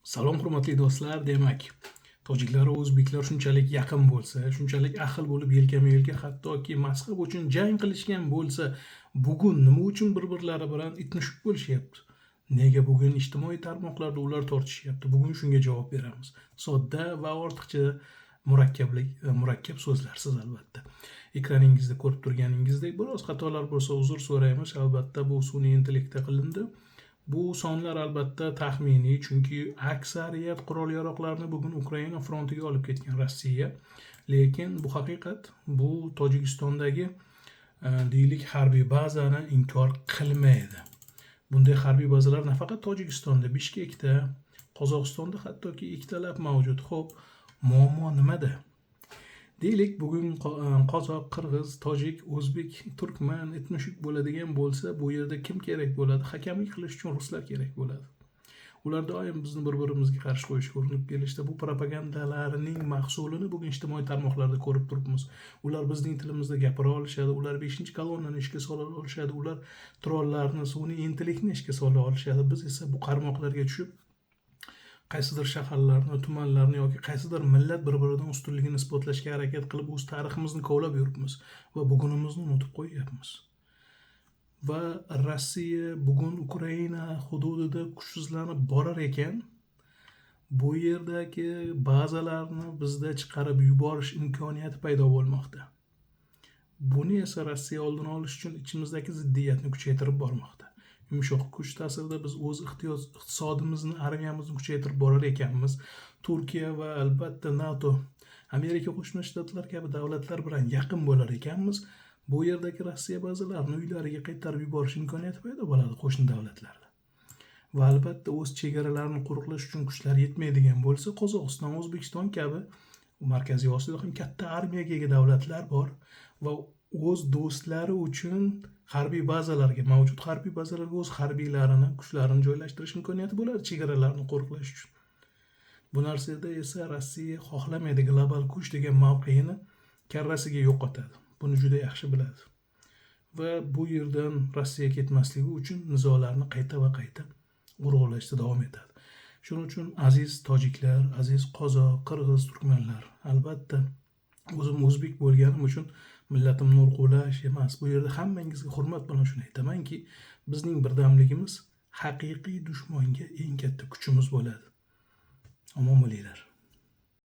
Salom hurmatli do'stlar, demak, tojiklar va o'zbeklar shunchalik yaqin bo'lsa, shunchalik ahil bo'lib yelkama-yelka hattoki mazhab uchun jang qilishgan bo'lsa, bugun nima uchun bir-birlari bilan itmushuk bo'lishyapti? Nega bugun ijtimoiy tarmoqlarda ular tortishyapti? Bugun shunga javob beramiz. Sodda va ortiqcha murakkab so'zlarsiz albatta. Ekraningizda ko'rib turganingizdek, biroz xatolar bo'lsa uzr so'raymiz. Albatta bu sun'iy intellektda qilindi. Bu sonlar albatta taxminiy, chunki aksariyat qurol-yarog'larni bugun Ukraina frontiga olib ketgan Rossiya. Lekin bu haqiqat. Bu Tojikistondagi deylik harbiy bazani inkor qilmaydi. Bunday harbiy bazalar nafaqat Tojikistonda, Bishkekda, Qozog'istonda hattoki ikkitalab mavjud. Xo'p, muammo nimada? Deylik, bugun qozoq, qirg'iz, tojik, o'zbek, turkman etmushuk bo'ladigan bo'lsa, bu yerda kim kerak bo'ladi? Hakamlik qilish uchun ruslar kerak bo'ladi. Ular doim bizni bir-birimizga qarshi qo'yishga urinib kelishdi. Bu propagandalarining mahsulini bugun ijtimoiy tarmoqlarda ko'rib turibmiz. Ular bizning tilimizda gapira olishadi, ular 5-kolonnani ishga sola olishadi, ular trollarni, sun'iy intellektni ishga sola olishadi. Biz esa bu qarmoqlarga tushib qaysidir shaharlarni, tumanlarni yoki qaysidir millat bir-biridan ustunligini isbotlashga harakat qilib o'z tariximizni kovlab yuribmiz va bugunimizni unutib qo'yyapmiz. Va Rossiya bugun Ukraina hududida kuchsizlanib borar ekan, bu yerdagi bazalarni bizda chiqarib yuborish imkoniyati paydo bo'lmoqda. Buni esa Rossiya oldini olish uchun ichimizdagi ziddiyatni kuchaytirib bormoqda. Yumshoq kuch ta'sirida biz o'z iqtisodimizni, armiyamizni kuchaytirib borar ekanmiz. Turkiya va albatta NATO, Amerika Qo'shma Shtatlar kabi davlatlar bilan yaqin bo'lar ekanmiz. Bu yerdagi Rossiya bazalarini uylariga qaytarib yuborish imkoniyati paydo bo'ladi qo'shni davlatlarda. Va albatta o'z chegaralarini qo'riqlash uchun kuchlar yetmaydigan bo'lsa, Qozog'iston, O'zbekiston kabi Markaziy Osiyoda ham katta armiyaga ega davlatlar bor va o'z do'stlari uchun mavjud harbiy bazalarga o'z harbiylarini, kuchlarini joylashtirish imkoniyati bo'ladi chegaralarni qo'riqlash uchun. Bu narsada esa Rossiya xohlamaydi, global kuch degan mavqeini karrasiga yo'qotadi. Buni juda yaxshi biladi. Va bu yerdan Rossiya ketmasligi uchun nizolarni qayta va qayta urg'ulashda davom etadi. Shuning uchun aziz tojiklar, aziz qozoq, qirg'iz, turkmanlar, albatta o'zim o'zbek bo'lganim uchun millatimni urg'ulash emas. Bu yerda hammangizga hurmat bilan shuni aytamanki, bizning birdamligimiz haqiqiy dushmanga eng katta kuchimiz bo'ladi. Omon bo'linglar.